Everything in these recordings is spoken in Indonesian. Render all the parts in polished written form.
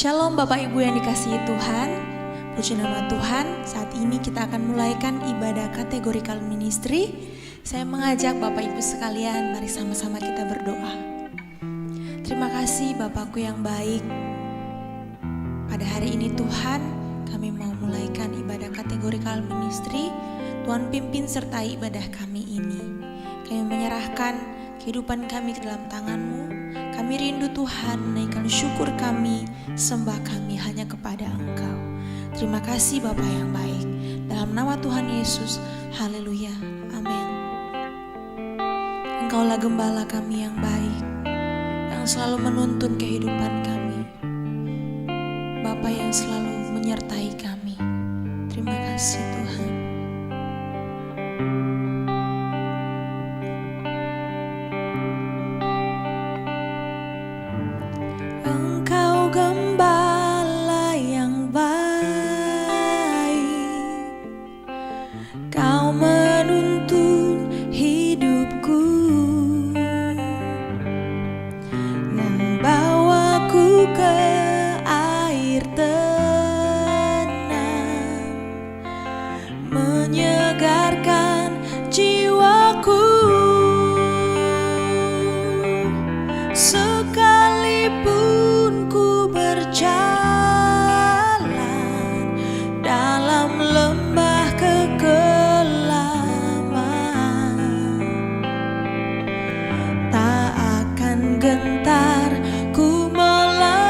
Shalom Bapak Ibu yang dikasihi Tuhan. Puji nama Tuhan. Saat ini kita akan mulaikan ibadah kategorikal ministry. Saya mengajak Bapak Ibu sekalian, mari sama-sama kita berdoa. Terima kasih Bapakku yang baik. Pada hari ini Tuhan, kami mau mulaikan ibadah kategorikal ministry. Tuhan pimpin sertai ibadah kami ini. Kami menyerahkan kehidupan kami ke dalam tangan-Mu. Kami rindu Tuhan, menaikkan syukur kami, sembah kami hanya kepada Engkau. Terima kasih Bapa yang baik. Dalam nama Tuhan Yesus, haleluya, amin. Engkaulah gembala kami yang baik, yang selalu menuntun kehidupan kami. Bapa yang selalu menyertai kami. Terima kasih Tuhan. Engkau gembala yang baik, Kau menuntun hidupku, membawaku ke air tenang, menyegarkan jiwaku. Sekalipun ku berjalan dalam lembah kekelaman, tak akan gentar ku melangkah,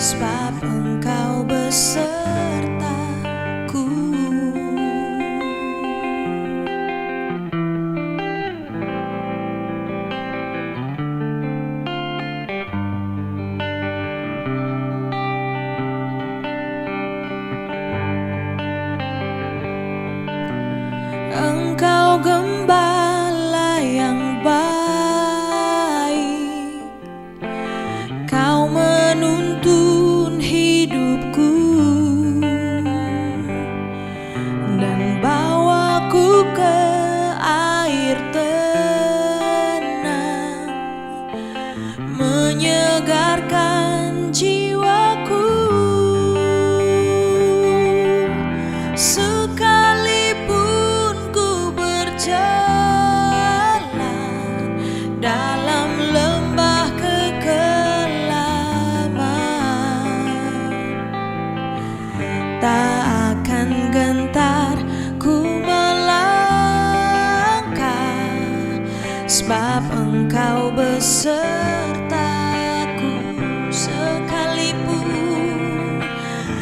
sebab Engkau besertaku. Engkau gembala yang baik, Kau menuntun hidupku, dan bawaku ke air tenang, menyegarkan jiwaku. Sekalipun ku berjalan dalam lembah kekelaman, tak akan gentar ku melangkah, sebab Engkau besertaku.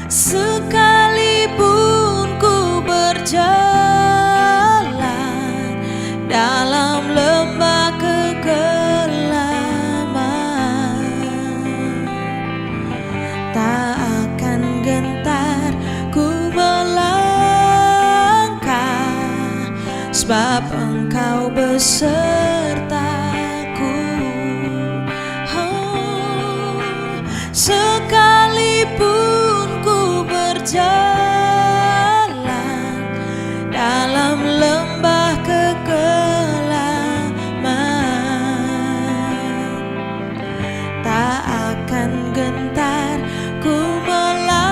Sekalipun ku berjalan dalam lembah kekelaman, tak akan gentar ku melangkah, sebab Engkau besertaku. Sekalipun ku berjalan dalam lembah kekelaman, tak akan gentar ku melangkah,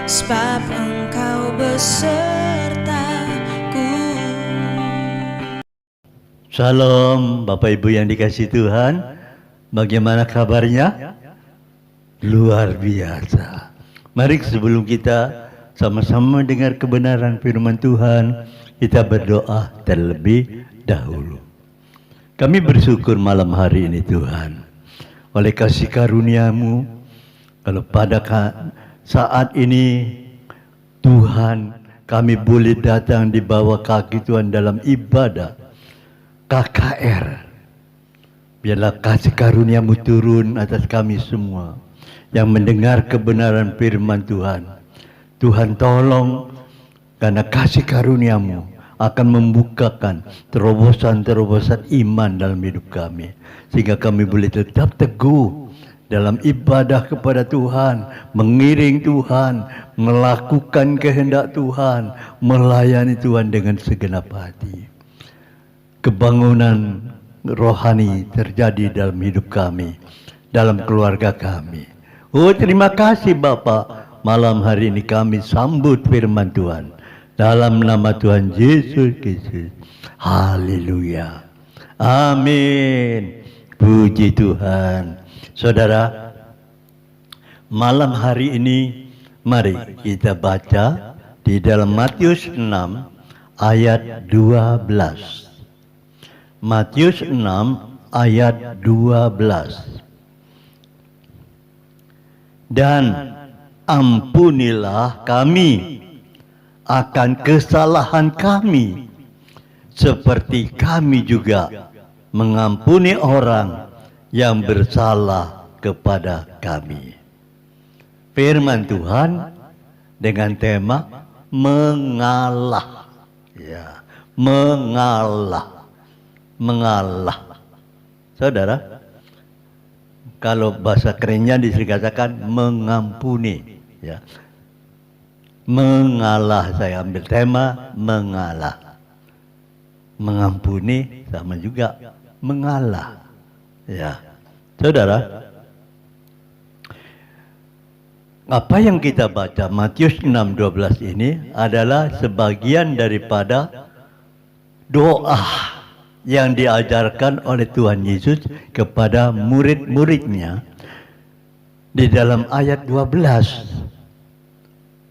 sebab Engkau besertaku. Shalom Bapak Ibu yang dikasihi Tuhan. Bagaimana kabarnya? Luar biasa. Mari sebelum kita sama-sama dengar kebenaran firman Tuhan, kita berdoa terlebih dahulu. Kami bersyukur malam hari ini Tuhan, oleh kasih karunia-Mu, kalau pada saat ini Tuhan kami boleh datang di bawah kaki Tuhan dalam ibadah KKR. Biarlah kasih karunia-Mu turun atas kami semua yang mendengar kebenaran firman Tuhan. Tuhan tolong, karena kasih karunia-Mu akan membukakan terobosan-terobosan iman dalam hidup kami, sehingga kami boleh tetap teguh dalam ibadah kepada Tuhan, mengiring Tuhan, melakukan kehendak Tuhan, melayani Tuhan dengan segenap hati. Kebangunan rohani terjadi dalam hidup kami, dalam keluarga kami. Oh, terima kasih Bapak. Malam hari ini kami sambut firman Tuhan dalam nama Tuhan Yesus Kristus. Haleluya. Amin. Puji Tuhan. Saudara, malam hari ini mari kita baca di dalam Matius 6 ayat 12. Matius 6 ayat 12. Dan ampunilah kami akan kesalahan kami, seperti kami juga mengampuni orang yang bersalah kepada kami. Firman Tuhan dengan tema mengalah. Ya, mengalah. Mengalah. Saudara, kalau bahasa kerennya dikatakan mengampuni, ya. Mengalah, saya ambil tema mengalah. Mengampuni sama juga mengalah. Ya. Saudara, apa yang kita baca Matius 6:12 ini adalah sebagian daripada doa yang diajarkan oleh Tuhan Yesus kepada murid-muridnya. Di dalam ayat 12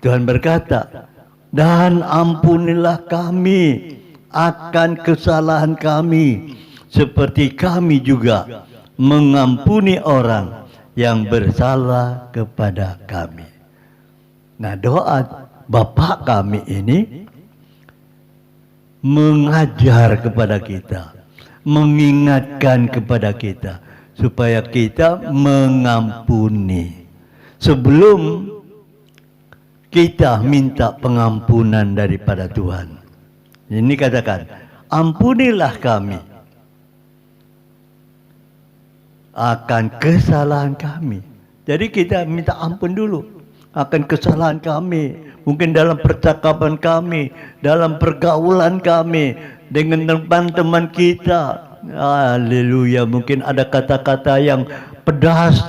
Tuhan berkata, dan ampunilah kami akan kesalahan kami, seperti kami juga mengampuni orang yang bersalah kepada kami. Nah, doa Bapa kami ini mengajar kepada kita, mengingatkan kepada kita supaya kita mengampuni sebelum kita minta pengampunan daripada Tuhan. Ini katakan, ampunilah kami akan kesalahan kami. Jadi kita minta ampun dulu akan kesalahan kami, mungkin dalam percakapan kami, dalam pergaulan kami dengan teman-teman kita. Haleluya, mungkin ada kata-kata yang pedas,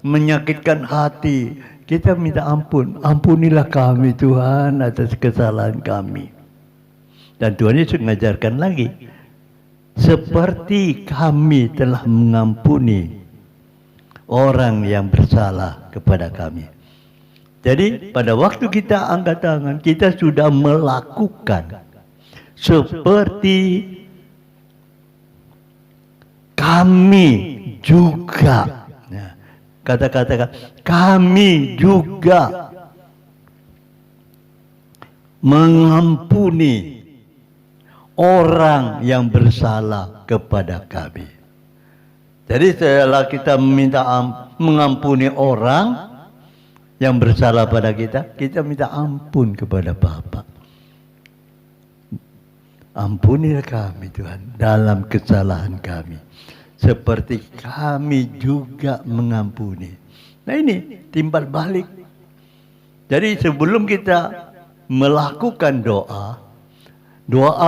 menyakitkan hati. Kita minta ampun, ampunilah kami Tuhan atas kesalahan kami. Dan Tuhan Yesus mengajarkan lagi, seperti kami telah mengampuni orang yang bersalah kepada kami. Jadi pada waktu kita angkat tangan, kita sudah melakukan seperti kami juga. Nah, kata-kata kami juga mengampuni orang yang bersalah kepada kami. Jadi setelah kita meminta mengampuni orang yang bersalah pada kita, kita minta ampun kepada Bapa. Ampunilah kami Tuhan dalam kesalahan kami, seperti kami juga mengampuni. Nah, ini timbal balik. Jadi sebelum kita melakukan doa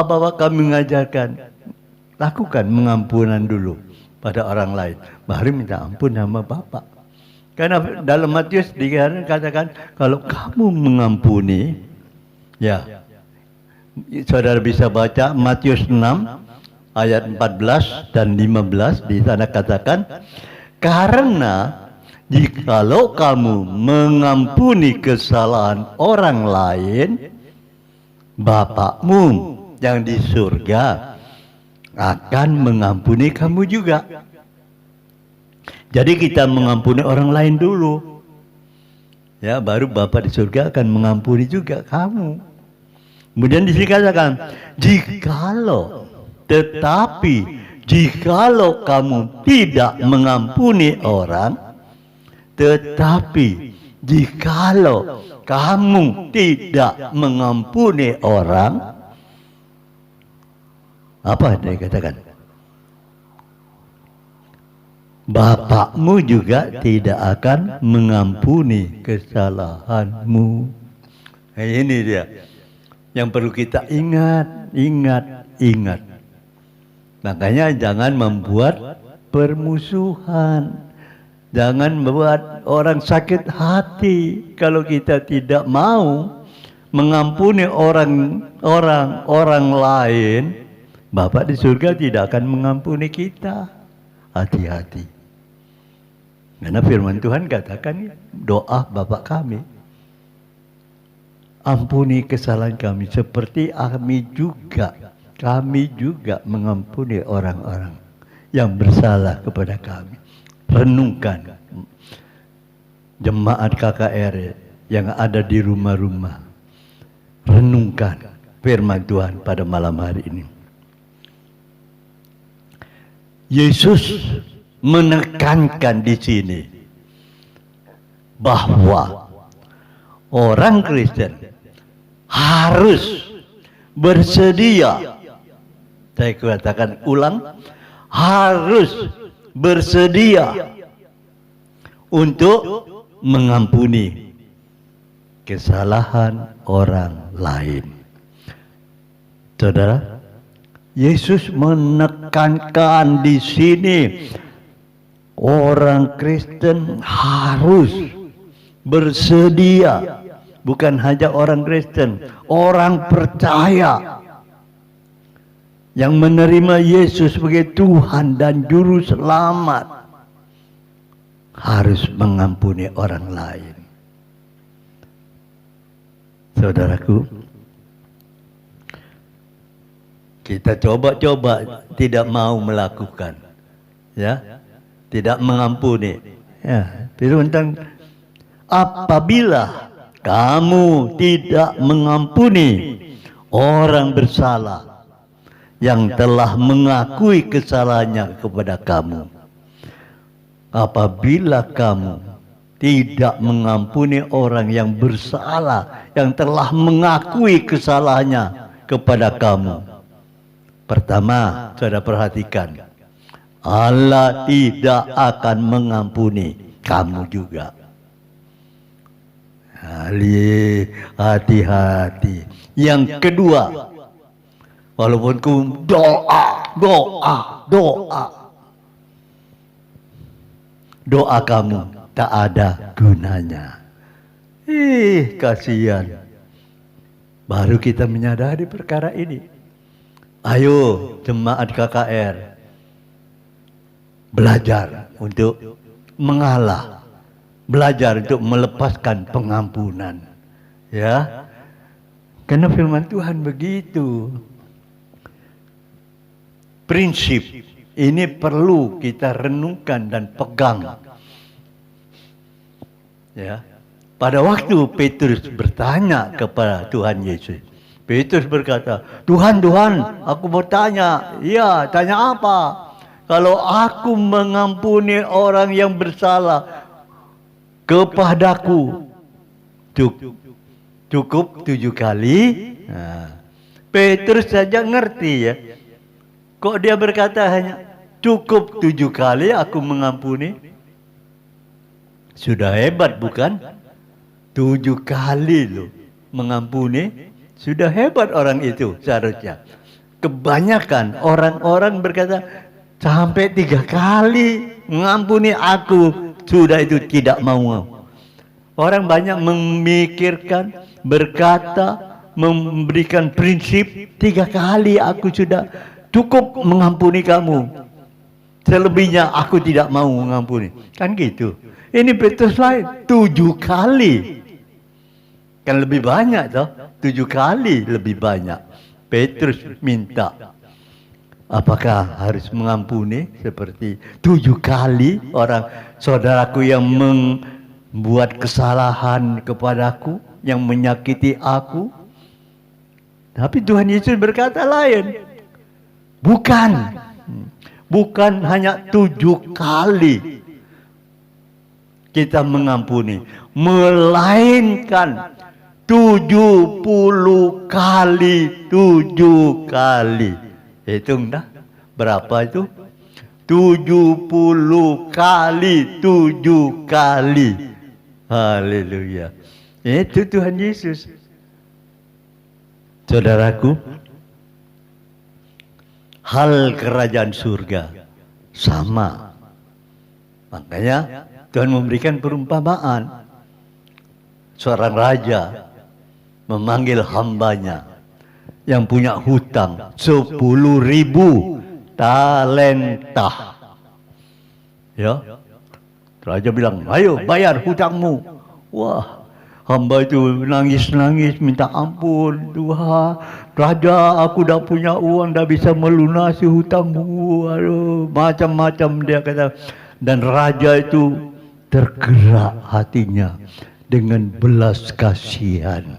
bahwa kami mengajarkan, lakukan mengampunan dulu pada orang lain, baru minta ampun sama Bapa. Karena dalam Matius dikatakan, kalau kamu mengampuni, ya, saudara bisa baca Matius 6 ayat 14 dan 15, di sana katakan, karena jikalau kamu mengampuni kesalahan orang lain, Bapakmu yang di surga akan mengampuni kamu juga. Jadi kita mengampuni orang lain dulu, ya, baru Bapa di surga akan mengampuni juga kamu. Kemudian dikatakan, jikalau kamu tidak mengampuni orang, tetapi jikalau kamu tidak mengampuni orang, apa dia katakan? Bapakmu juga tidak akan mengampuni kesalahanmu. Nah, ini dia yang perlu kita ingat. Makanya jangan membuat permusuhan. Jangan membuat orang sakit hati kalau kita tidak mau mengampuni orang lain. Bapa di surga tidak akan mengampuni kita. Hati-hati. Karena firman Tuhan katakan doa Bapa kami, ampuni kesalahan kami seperti kami juga mengampuni orang-orang yang bersalah kepada kami. Renungkan jemaat KKR yang ada di rumah-rumah. Renungkan firman Tuhan pada malam hari ini. Yesus menekankan di sini bahwa orang Kristen harus bersedia. Saya katakan ulang, harus bersedia untuk mengampuni kesalahan orang lain. Saudara, Yesus menekankan di sini orang Kristen harus bersedia, bukan hanya orang Kristen, orang percaya yang menerima Yesus sebagai Tuhan dan Juru Selamat harus mengampuni orang lain. Saudaraku, kita coba-coba tidak mau melakukan, ya, tidak mengampuni. Ya, tentang apabila kamu tidak mengampuni orang bersalah yang telah mengakui kesalahannya kepada kamu, apabila kamu tidak mengampuni orang yang bersalah yang telah mengakui kesalahannya kepada kamu, pertama, saudara perhatikan, Allah tidak akan mengampuni kamu juga. Hati-hati. Yang kedua, walaupun kamu doa kamu tak ada gunanya. Kasihan. Baru kita menyadari perkara ini. Ayo jemaat KKR belajar untuk mengalah, belajar untuk melepaskan pengampunan, ya. Karena firman Tuhan begitu. Prinsip ini perlu kita renungkan dan pegang. Ya. Pada waktu Petrus bertanya kepada Tuhan Yesus, Petrus berkata, Tuhan, aku mau tanya. Ya, tanya apa? Kalau aku mengampuni orang yang bersalah kepadaku, cukup 7 kali? Nah, Petrus saja ngerti ya. Kok dia berkata hanya cukup 7 kali aku mengampuni? Sudah hebat bukan? 7 kali loh mengampuni. Sudah hebat orang itu seharusnya. Kebanyakan orang-orang berkata sampai 3 kali mengampuni aku, sudah itu tidak mau. Orang banyak memikirkan, berkata, memberikan prinsip 3 kali aku sudah cukup mengampuni kamu. Selebihnya aku tidak mau mengampuni. Kan gitu. Ini Petrus lain 7 kali. Kan lebih banyak toh. 7 kali lebih banyak. Petrus minta, apakah harus mengampuni seperti 7 kali orang saudaraku yang membuat kesalahan kepadaku, yang menyakiti aku? Tapi Tuhan Yesus berkata lain. Bukan hanya 7 kali kita mengampuni, melainkan 70 kali 7 kali. Hitung dah. Berapa itu? 70 kali 7 kali. Haleluya. Itu Tuhan Yesus. Saudaraku, hal kerajaan surga sama. Makanya Tuhan memberikan perumpamaan. Seorang raja memanggil hambanya yang punya hutang 10.000 talenta. Ya, raja bilang, ayo bayar hutangmu. Wah, hamba itu nangis-nangis minta ampun. Tuhan, raja, aku dah punya uang, dah bisa melunasi hutangmu. Aduh, macam-macam dia kata. Dan raja itu tergerak hatinya dengan belas kasihan.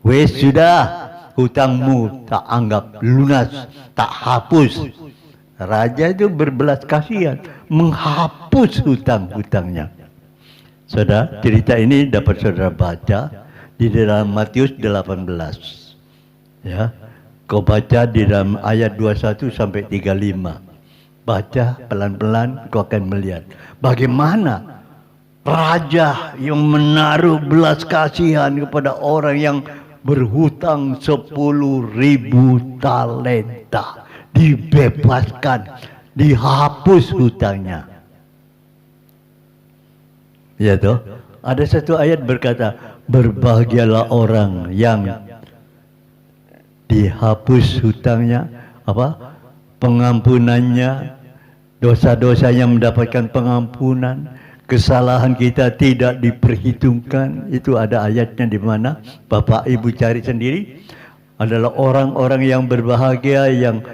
Wes sudah, hutangmu tak anggap lunas, tak hapus. Raja itu berbelas kasihan, menghapus hutang-hutangnya. Saudara, cerita ini dapat saudara baca di dalam Matius 18. Ya, kau baca di dalam ayat 21 sampai 35. Baca pelan-pelan, kau akan melihat bagaimana raja yang menaruh belas kasihan kepada orang yang berhutang 10.000 talenta, dibebaskan, dihapus hutangnya. Ya toh, ada satu ayat berkata, berbahagialah orang yang dihapus hutangnya, apa? Pengampunannya, dosa-dosanya mendapatkan pengampunan, kesalahan kita tidak diperhitungkan. Itu ada ayatnya di mana? Bapak Ibu cari sendiri. Adalah orang-orang yang berbahagia yang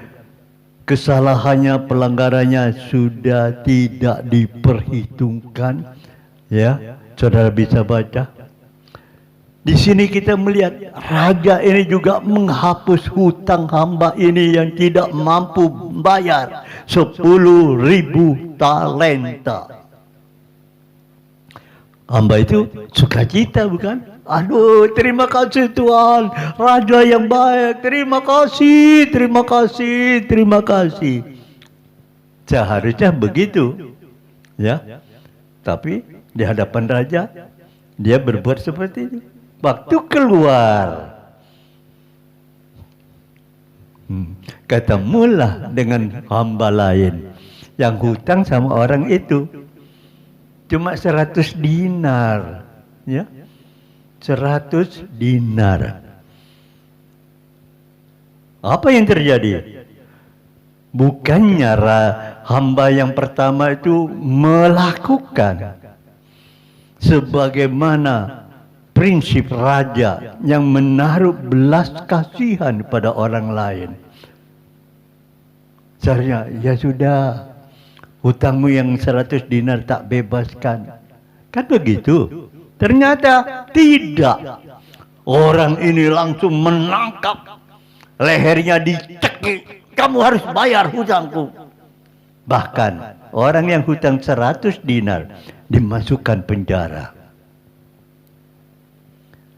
kesalahannya, pelanggarannya sudah tidak diperhitungkan. Ya, saudara bisa baca. Di sini kita melihat raja ini juga menghapus hutang hamba ini yang tidak mampu bayar 10.000 talenta. Hamba itu sukacita, bukan? Aduh, terima kasih Tuhan, raja yang baik, terima kasih, terima kasih, terima kasih. Seharusnya begitu, ya. Tapi di hadapan raja, dia berbuat seperti itu. Waktu keluar, ketemulah dengan hamba lain yang hutang sama orang itu. Cuma 100 dinar, ya, 100 dinar. Apa yang terjadi? Bukannya hamba yang pertama itu melakukan sebagaimana prinsip raja yang menaruh belas kasihan pada orang lain. Seharusnya, ya sudah, hutangmu yang 100 dinar tak bebaskan. Kan begitu? Ternyata tidak. Orang ini langsung menangkap, lehernya dicekik. Kamu harus bayar hutangku. Bahkan orang yang hutang 100 dinar dimasukkan penjara.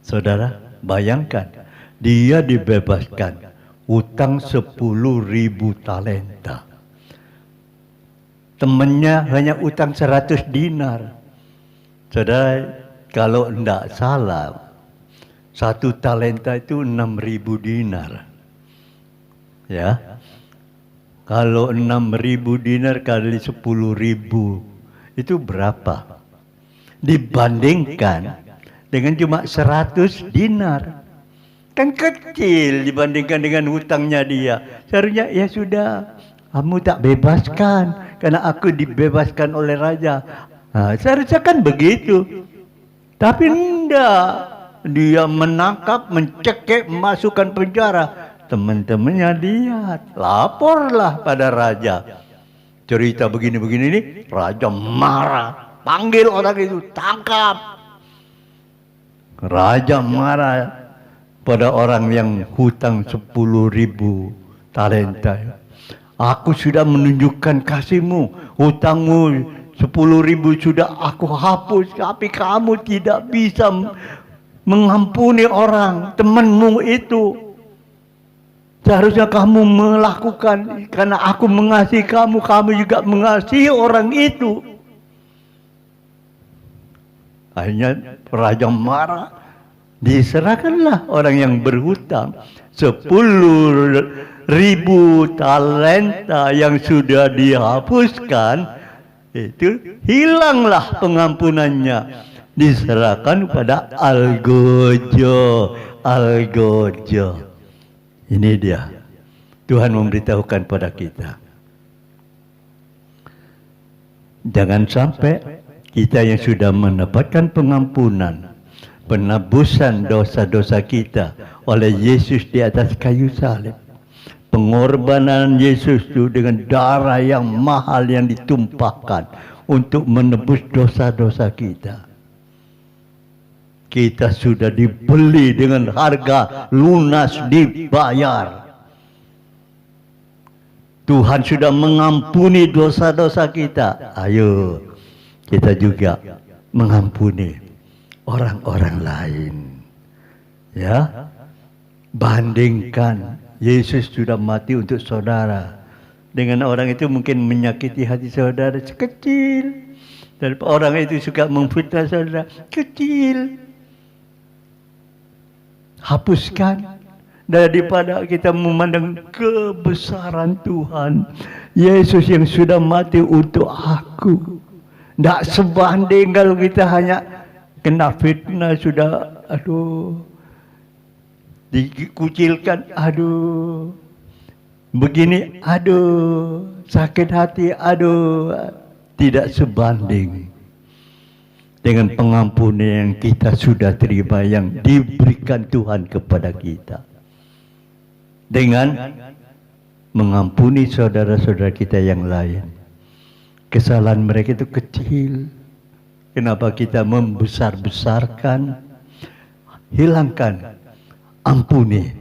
Saudara, bayangkan, dia dibebaskan, hutang 10.000 talenta. Temannya hanya utang 100 dinar. Saudara, kalau tidak salah, 1 talenta itu 6.000 dinar. Ya, kalau 6.000 dinar kali 10.000 itu berapa? Dibandingkan dengan cuma 100 dinar. Kan kecil dibandingkan dengan hutangnya dia. Seharusnya, ya sudah, kamu tak bebaskan karena aku dibebaskan oleh raja. Nah, seharusnya kan begitu. Tapi enggak. Dia menangkap, mencekik, masukkan penjara. Teman-temannya lihat, laporlah pada raja. Cerita begini-begini ini, raja marah. Panggil orang itu, tangkap. Raja marah pada orang yang hutang 10.000 talenta. Aku sudah menunjukkan kasihmu, hutangmu 10.000 sudah aku hapus, tapi kamu tidak bisa mengampuni orang, temanmu itu. Seharusnya kamu melakukan, karena aku mengasihi kamu, kamu juga mengasihi orang itu. Akhirnya raja marah, Diserahkanlah orang yang berhutang 10.000 talenta yang sudah dihapuskan, itu hilanglah pengampunannya, diserahkan kepada algojo. Ini dia Tuhan memberitahukan pada kita, jangan sampai kita yang sudah mendapatkan pengampunan, penebusan dosa-dosa kita oleh Yesus di atas kayu salib, pengorbanan Yesus itu dengan darah yang mahal yang ditumpahkan untuk menebus dosa-dosa kita. Kita sudah dibeli dengan harga lunas dibayar. Tuhan sudah mengampuni dosa-dosa kita. Ayo kita juga mengampuni orang-orang lain. Ya, bandingkan Yesus sudah mati untuk saudara, dengan orang itu mungkin menyakiti hati saudara sekecil, dan orang itu suka memfitnah saudara kecil. Hapuskan daripada kita memandang kebesaran Tuhan. Yesus yang sudah mati untuk aku. Tidak sebanding kalau kita hanya kena fitnah sudah, aduh, dikucilkan, aduh, begini, aduh, sakit hati, aduh, tidak sebanding dengan pengampunan yang kita sudah terima, yang diberikan Tuhan kepada kita. Dengan mengampuni saudara-saudara kita yang lain, kesalahan mereka itu kecil. Kenapa kita membesar-besarkan? Hilangkan, ampuni.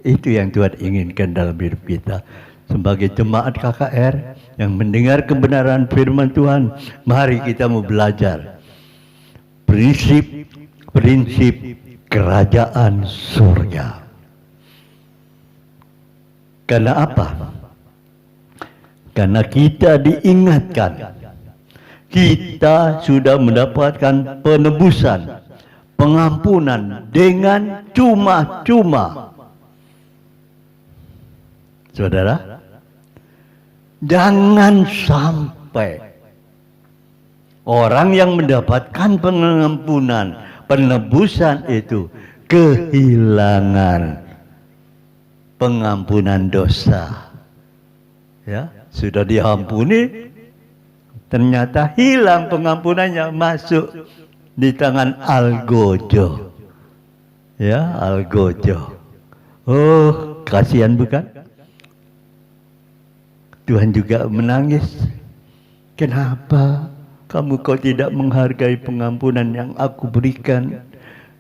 Itu yang Tuhan inginkan dalam hidup kita. Sebagai jemaat KKR yang mendengar kebenaran firman Tuhan, mari kita mau belajar prinsip kerajaan surga. Karena apa? Karena kita diingatkan, kita sudah mendapatkan penebusan, pengampunan dengan cuma-cuma. Saudara, jangan sampai orang yang mendapatkan pengampunan, penebusan itu kehilangan pengampunan dosa. Ya, sudah diampuni, ternyata hilang pengampunannya, masuk di tangan algojo. Ya, algojo. Oh, kasihan bukan? Tuhan juga menangis. Kenapa kamu kau tidak menghargai pengampunan yang aku berikan?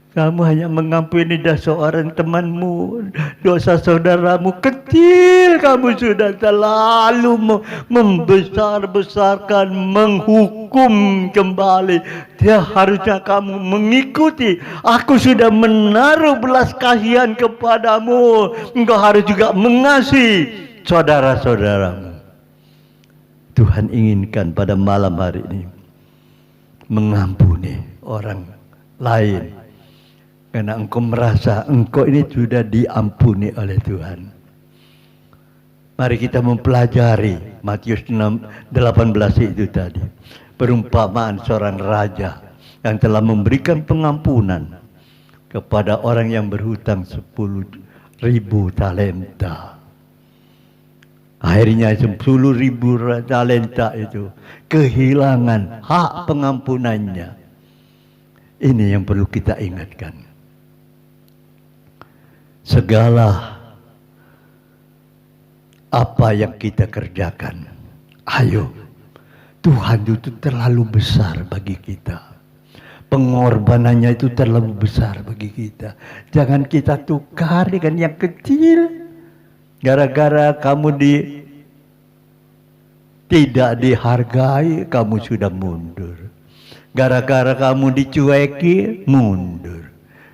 Kamu hanya mengampuni dosa seorang temanmu, dosa saudaramu kecil. Kamu sudah terlalu membesar-besarkan, menghukum kembali. Dia harusnya kamu mengikuti. Aku sudah menaruh belas kasihan kepadamu. Engkau harus juga mengasihi saudara-saudaramu. Tuhan inginkan pada malam hari ini mengampuni orang lain, karena engkau merasa engkau ini sudah diampuni oleh Tuhan. Mari kita mempelajari Matius 18 itu tadi, perumpamaan seorang raja yang telah memberikan pengampunan kepada orang yang berhutang 10.000 talenta. Akhirnya 10.000 talenta itu kehilangan hak pengampunannya. Ini yang perlu kita ingatkan. Segala apa yang kita kerjakan, ayo, Tuhan itu terlalu besar bagi kita. Pengorbanannya itu terlalu besar bagi kita. Jangan kita tukar dengan yang kecil. Gara-gara kamu tidak dihargai, kamu sudah mundur. Gara-gara kamu dicueki, mundur.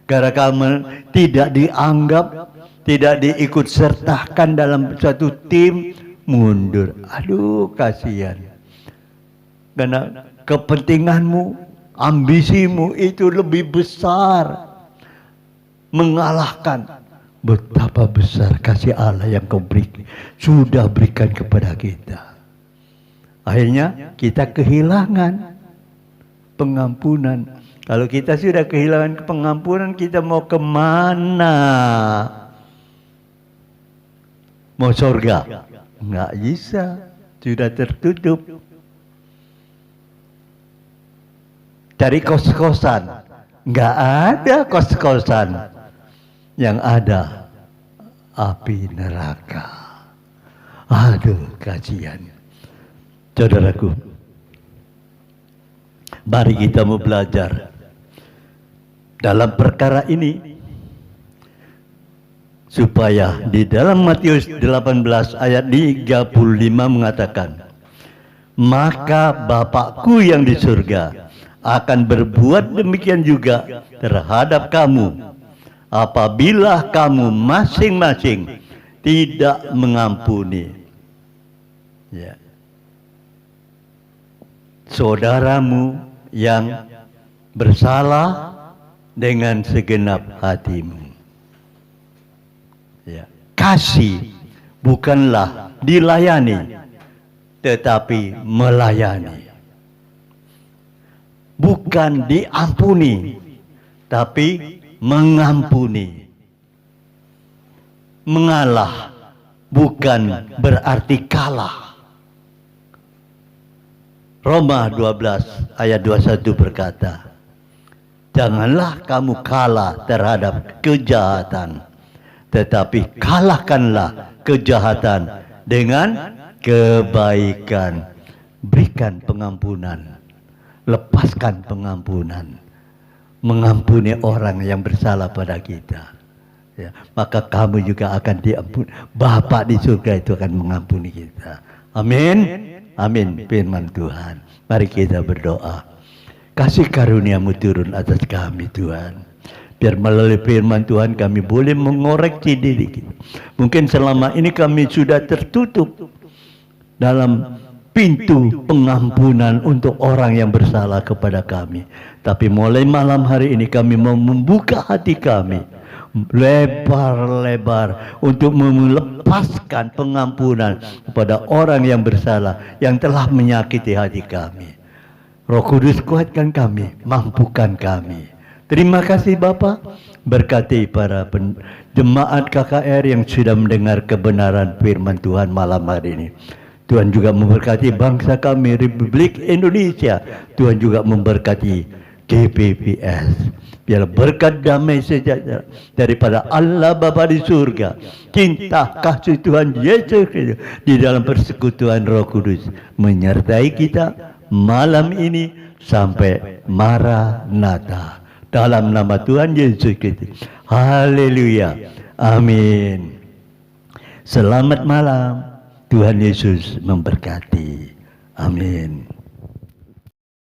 Gara-gara kamu tidak dianggap, tidak diikut sertakan dalam suatu tim, mundur. Aduh, kasihan. Karena kepentinganmu, ambisimu itu lebih besar mengalahkan. Betapa besar kasih Allah yang kau sudah berikan kepada kita. Akhirnya kita kehilangan pengampunan. Kalau kita sudah kehilangan pengampunan, kita mau kemana? Mau surga? Nggak bisa, sudah tertutup. Cari kos-kosan, nggak ada kos-kosan. Yang ada api neraka. Aduh, kasihan. Saudaraku, mari kita mau belajar dalam perkara ini, supaya di dalam Matius 18 ayat 35 mengatakan, maka Bapakku yang di surga akan berbuat demikian juga terhadap kamu, apabila kamu masing-masing tidak mengampuni saudaramu yang bersalah dengan segenap hatimu. Kasih bukanlah dilayani, tetapi melayani. Bukan diampuni, tapi mengampuni. Mengalah bukan berarti kalah. Roma 12 ayat 21 berkata, janganlah kamu kalah terhadap kejahatan, tetapi kalahkanlah kejahatan dengan kebaikan. Berikan pengampunan, lepaskan pengampunan, mengampuni orang yang bersalah pada kita. Maka kamu juga akan diampuni. Bapa di surga itu akan mengampuni kita. Amin. Amin. Firman Tuhan. Mari kita berdoa. Kasih karunia-Mu turun atas kami, Tuhan. Biar melalui firman Tuhan kami boleh mengoreksi diri kita. Mungkin selama ini kami sudah tertutup dalam pintu pengampunan untuk orang yang bersalah kepada kami. Tapi mulai malam hari ini kami mau membuka hati kami lebar-lebar untuk melepaskan pengampunan kepada orang yang bersalah, yang telah menyakiti hati kami. Roh Kudus, kuatkan kami, mampukan kami. Terima kasih Bapa, berkati para jemaat KKR yang sudah mendengar kebenaran firman Tuhan malam hari ini. Tuhan juga memberkati bangsa kami, Republik Indonesia. Tuhan juga memberkati GPPS. Biar berkat damai sejahtera daripada Allah Bapa di surga, cinta kasih Tuhan Yesus Kristus di dalam persekutuan Roh Kudus menyertai kita malam ini sampai Maranatha. Dalam nama Tuhan Yesus Kristus. Haleluya. Amin. Selamat malam. Tuhan Yesus memberkati. Amin.